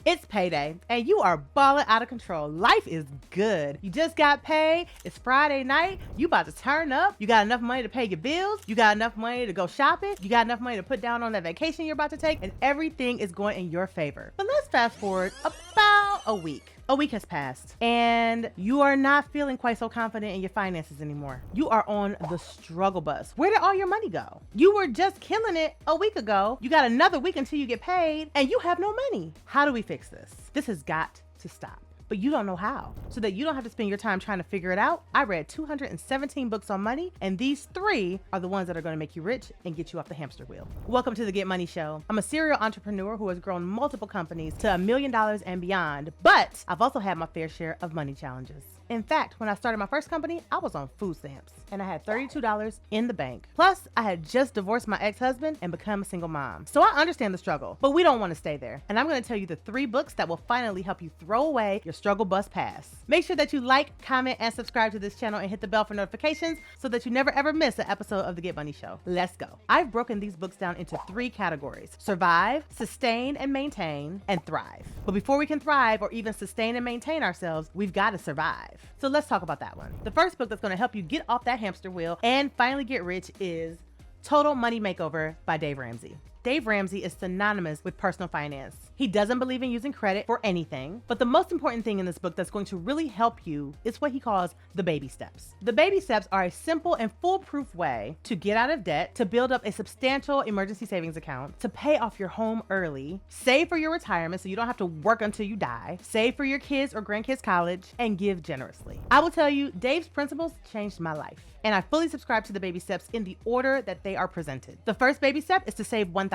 It's payday, and you are balling out of control. Life is good. You just got paid. It's Friday night. You about to turn up. You got enough money to pay your bills. You got enough money to go shopping. You got enough money to put down on that vacation you're about to take, and everything is going in your favor. But let's fast forward about a week. A week has passed, and you are not feeling quite so confident in your finances anymore. You are on the struggle bus. Where did all your money go? You were just killing it a week ago. You got another week until you get paid, and you have no money. How do we fix this? This has got to stop. But you don't know how. So that you don't have to spend your time trying to figure it out, I read 217 books on money, and these 3 are the ones that are going to make you rich and get you off the hamster wheel. Welcome to the Get Money Show. I'm a serial entrepreneur who has grown multiple companies to $1 million and beyond, but I've also had my fair share of money challenges. In fact, when I started my first company, I was on food stamps and I had $32 in the bank. Plus, I had just divorced my ex-husband and become a single mom. So I understand the struggle, but we don't want to stay there. And I'm going to tell you the 3 books that will finally help you throw away your struggle bus pass. Make sure that you like, comment, and subscribe to this channel and hit the bell for notifications so that you never ever miss an episode of the Get Money Show. Let's go. I've broken these books down into 3 categories: survive, sustain and maintain, and thrive. But before we can thrive or even sustain and maintain ourselves, we've got to survive. So let's talk about that one. The first book that's going to help you get off that hamster wheel and finally get rich is Total Money Makeover by Dave Ramsey. Dave Ramsey is synonymous with personal finance. He doesn't believe in using credit for anything, but the most important thing in this book that's going to really help you is what he calls the baby steps. The baby steps are a simple and foolproof way to get out of debt, to build up a substantial emergency savings account, to pay off your home early, save for your retirement so you don't have to work until you die, save for your kids or grandkids' college, and give generously. I will tell you, Dave's principles changed my life, and I fully subscribe to the baby steps in the order that they are presented. The first baby step is to save $1,000.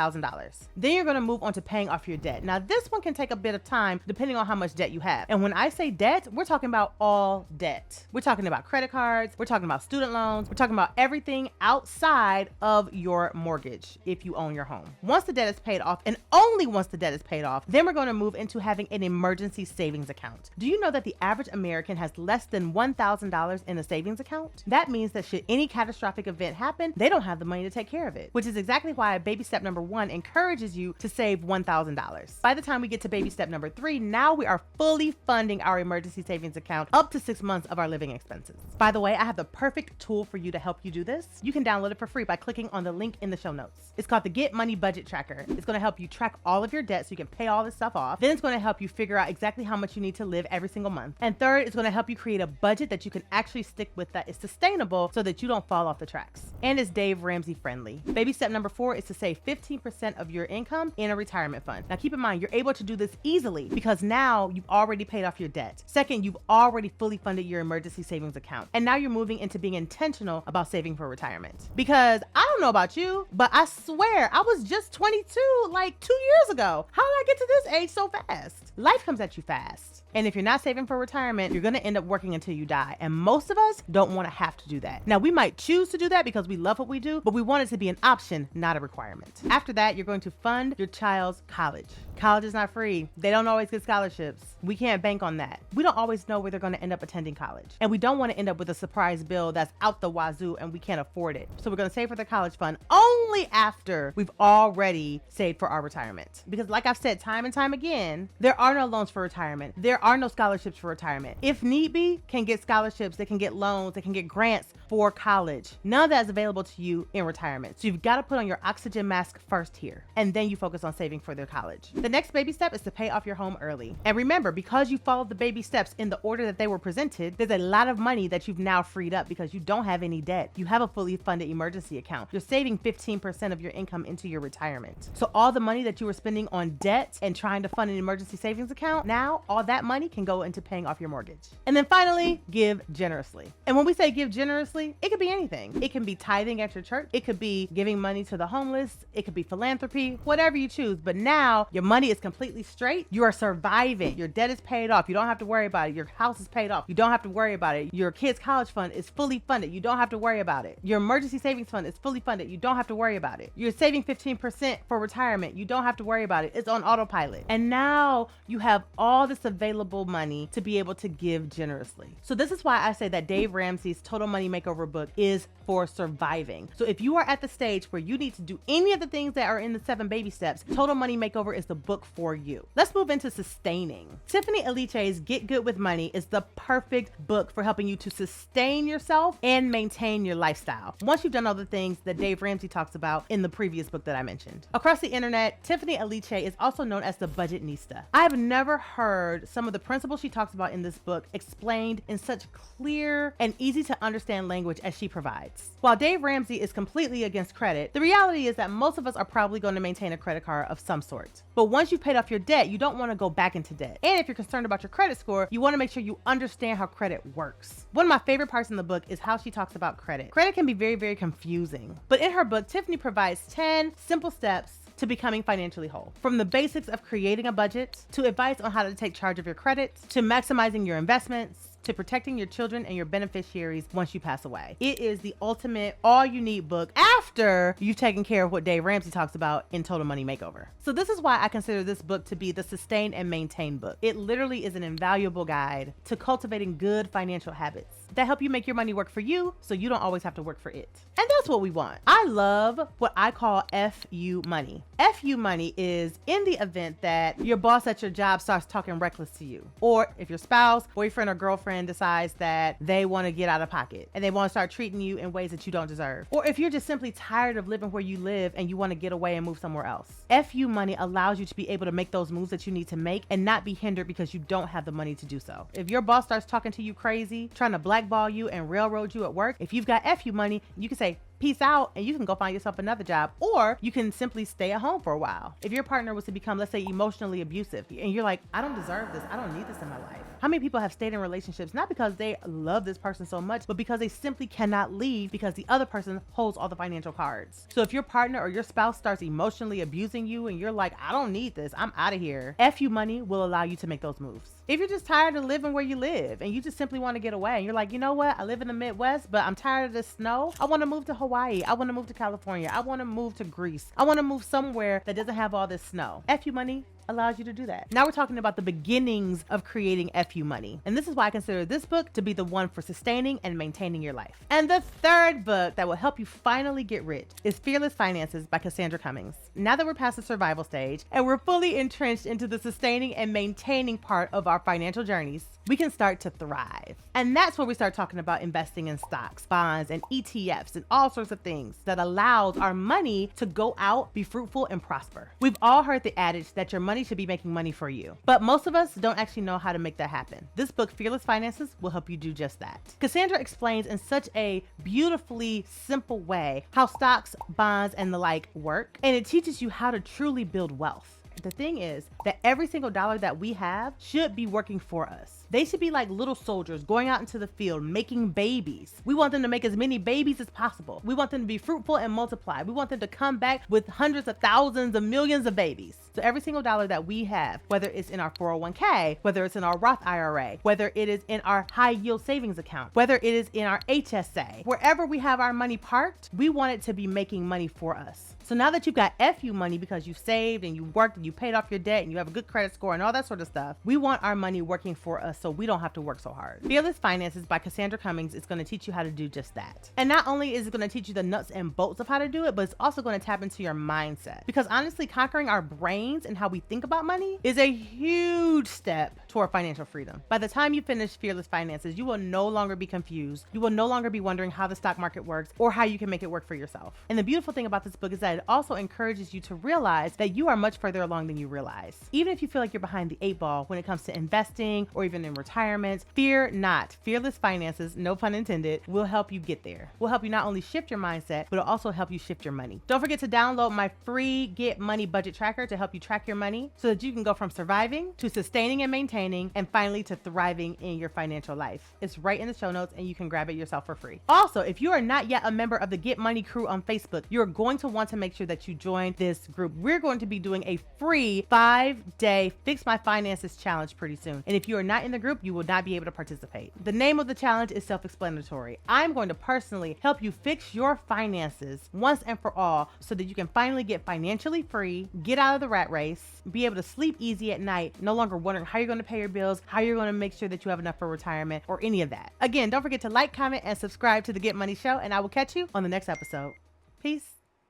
Then you're going to move on to paying off your debt. Now, this one can take a bit of time depending on how much debt you have. And when I say debt, we're talking about all debt. We're talking about credit cards. We're talking about student loans. We're talking about everything outside of your mortgage if you own your home. Once the debt is paid off, and only once the debt is paid off, then we're going to move into having an emergency savings account. Do you know that the average American has less than $1,000 in a savings account? That means that should any catastrophic event happen, they don't have the money to take care of it, which is exactly why baby step number 1 encourages you to save $1,000. By the time we get to baby step number 3, now we are fully funding our emergency savings account up to 6 months of our living expenses. By the way, I have the perfect tool for you to help you do this. You can download it for free by clicking on the link in the show notes. It's called the Get Money Budget Tracker. It's going to help you track all of your debt so you can pay all this stuff off. Then it's going to help you figure out exactly how much you need to live every single month. And third, it's going to help you create a budget that you can actually stick with, that is sustainable so that you don't fall off the tracks. And it's Dave Ramsey friendly. Baby step number 4 is to save 15% of your income in a retirement fund. Now keep in mind, you're able to do this easily because now you've already paid off your debt. Second, you've already fully funded your emergency savings account. And now you're moving into being intentional about saving for retirement. Because I don't know about you, but I swear I was just 22 like 2 years ago. How did I get to this age so fast? Life comes at you fast. And if you're not saving for retirement, you're going to end up working until you die. And most of us don't want to have to do that. Now, we might choose to do that because we love what we do, but we want it to be an option, not a requirement. After that, you're going to fund your child's college. College is not free. They don't always get scholarships. We can't bank on that. We don't always know where they're going to end up attending college. And we don't want to end up with a surprise bill that's out the wazoo and we can't afford it. So we're going to save for the college fund only after we've already saved for our retirement. Because like I've said time and time again, there are no loans for retirement. There are no scholarships for retirement. If need be, can get scholarships, they can get loans, they can get grants for college. None of that is available to you in retirement. So you've got to put on your oxygen mask first here, and then you focus on saving for their college. The next baby step is to pay off your home early. And remember, because you followed the baby steps in the order that they were presented, there's a lot of money that you've now freed up because you don't have any debt. You have a fully funded emergency account. You're saving 15% of your income into your retirement. So all the money that you were spending on debt and trying to fund an emergency savings account, now all that money can go into paying off your mortgage. And then finally, give generously. And when we say give generously, it could be anything. It can be tithing at your church. It could be giving money to the homeless. It could be philanthropy, whatever you choose. But now your money is completely straight. You are surviving. Your debt is paid off. You don't have to worry about it. Your house is paid off. You don't have to worry about it. Your kids' college fund is fully funded. You don't have to worry about it. Your emergency savings fund is fully funded. You don't have to worry about it. You're saving 15% for retirement. You don't have to worry about it. It's on autopilot. And now you have all this available money to be able to give generously. So this is why I say that Dave Ramsey's Total Money Makeover Makeover book is for surviving. So if you are at the stage where you need to do any of the things that are in the 7 baby steps, Total Money Makeover is the book for you. Let's move into sustaining. Tiffany Alice's Get Good with Money is the perfect book for helping you to sustain yourself and maintain your lifestyle once you've done all the things that Dave Ramsey talks about in the previous book that I mentioned. Across the internet, Tiffany Alice is also known as the Budgetnista. I have never heard some of the principles she talks about in this book explained in such clear and easy to understand language as she provides. While Dave Ramsey is completely against credit, the reality is that most of us are probably going to maintain a credit card of some sort. But once you've paid off your debt, you don't want to go back into debt. And if you're concerned about your credit score, you want to make sure you understand how credit works. One of my favorite parts in the book is how she talks about credit. Credit can be very, very confusing. But in her book, Tiffany provides 10 simple steps to becoming financially whole. From the basics of creating a budget, to advice on how to take charge of your credit, to maximizing your investments, to protecting your children and your beneficiaries once you pass away. It is the ultimate all-you-need book after you've taken care of what Dave Ramsey talks about in Total Money Makeover. So this is why I consider this book to be the sustain and maintain book. It literally is an invaluable guide to cultivating good financial habits that help you make your money work for you so you don't always have to work for it. And that's what we want. I love what I call FU money. FU money is in the event that your boss at your job starts talking reckless to you, or if your spouse, boyfriend, or girlfriend decides that they want to get out of pocket and they want to start treating you in ways that you don't deserve, or if you're just simply tired of living where you live and you want to get away and move somewhere else. FU money allows you to be able to make those moves that you need to make and not be hindered because you don't have the money to do so. If your boss starts talking to you crazy, trying to blackball you and railroad you at work, if you've got FU money, you can say, peace out, and you can go find yourself another job, or you can simply stay at home for a while. If your partner was to become, let's say, emotionally abusive, and you're like, I don't deserve this, I don't need this in my life. How many people have stayed in relationships not because they love this person so much, but because they simply cannot leave because the other person holds all the financial cards? So if your partner or your spouse starts emotionally abusing you and you're like, I don't need this, I'm out of here, FU money will allow you to make those moves. If you're just tired of living where you live and you just simply want to get away and you're like, you know what, I live in the Midwest, but I'm tired of the snow, I want to move to Hawaii, I want to move to California, I want to move to Greece, I want to move somewhere that doesn't have all this snow. FU money allows you to do that. Now we're talking about the beginnings of creating FU money. And this is why I consider this book to be the one for sustaining and maintaining your life. And the third book that will help you finally get rich is Fearless Finances by Cassandra Cummings. Now that we're past the survival stage and we're fully entrenched into the sustaining and maintaining part of our financial journeys, we can start to thrive. And that's where we start talking about investing in stocks, bonds, and ETFs, and all sorts of things that allows our money to go out, be fruitful, and prosper. We've all heard the adage that your money should be making money for you, but most of us don't actually know how to make that happen. This book, Fearless Finances, will help you do just that. Cassandra explains in such a beautifully simple way how stocks, bonds, and the like work, and it teaches you how to truly build wealth. The thing is that every single dollar that we have should be working for us. They should be like little soldiers going out into the field, making babies. We want them to make as many babies as possible. We want them to be fruitful and multiply. We want them to come back with hundreds of thousands of millions of babies. So every single dollar that we have, whether it's in our 401k, whether it's in our Roth IRA, whether it is in our high yield savings account, whether it is in our HSA, wherever we have our money parked, we want it to be making money for us. So now that you've got FU money because you've saved and you worked and you paid off your debt and you have a good credit score and all that sort of stuff, we want our money working for us so we don't have to work so hard. Fearless Finances by Cassandra Cummings is going to teach you how to do just that. And not only is it going to teach you the nuts and bolts of how to do it, but it's also going to tap into your mindset. Because honestly, conquering our brains and how we think about money is a huge step toward financial freedom. By the time you finish Fearless Finances, you will no longer be confused. You will no longer be wondering how the stock market works or how you can make it work for yourself. And the beautiful thing about this book is that it also encourages you to realize that you are much further along than you realize. Even if you feel like you're behind the 8 ball when it comes to investing or even in retirement, fear not. Fearless Finances, no pun intended, will help you get there. Will help you not only shift your mindset, but it'll also help you shift your money. Don't forget to download my free Get Money Budget Tracker to help you track your money so that you can go from surviving to sustaining and maintaining and finally to thriving in your financial life. It's right in the show notes and you can grab it yourself for free. Also, if you are not yet a member of the Get Money crew on Facebook, you're going to want to make sure that you join this group. We're going to be doing a free free 5-day Fix My Finances challenge pretty soon. And if you are not in the group, you will not be able to participate. The name of the challenge is self-explanatory. I'm going to personally help you fix your finances once and for all so that you can finally get financially free, get out of the rat race, be able to sleep easy at night, no longer wondering how you're going to pay your bills, how you're going to make sure that you have enough for retirement, or any of that. Again, don't forget to like, comment, and subscribe to the Get Money Show, and I will catch you on the next episode. Peace.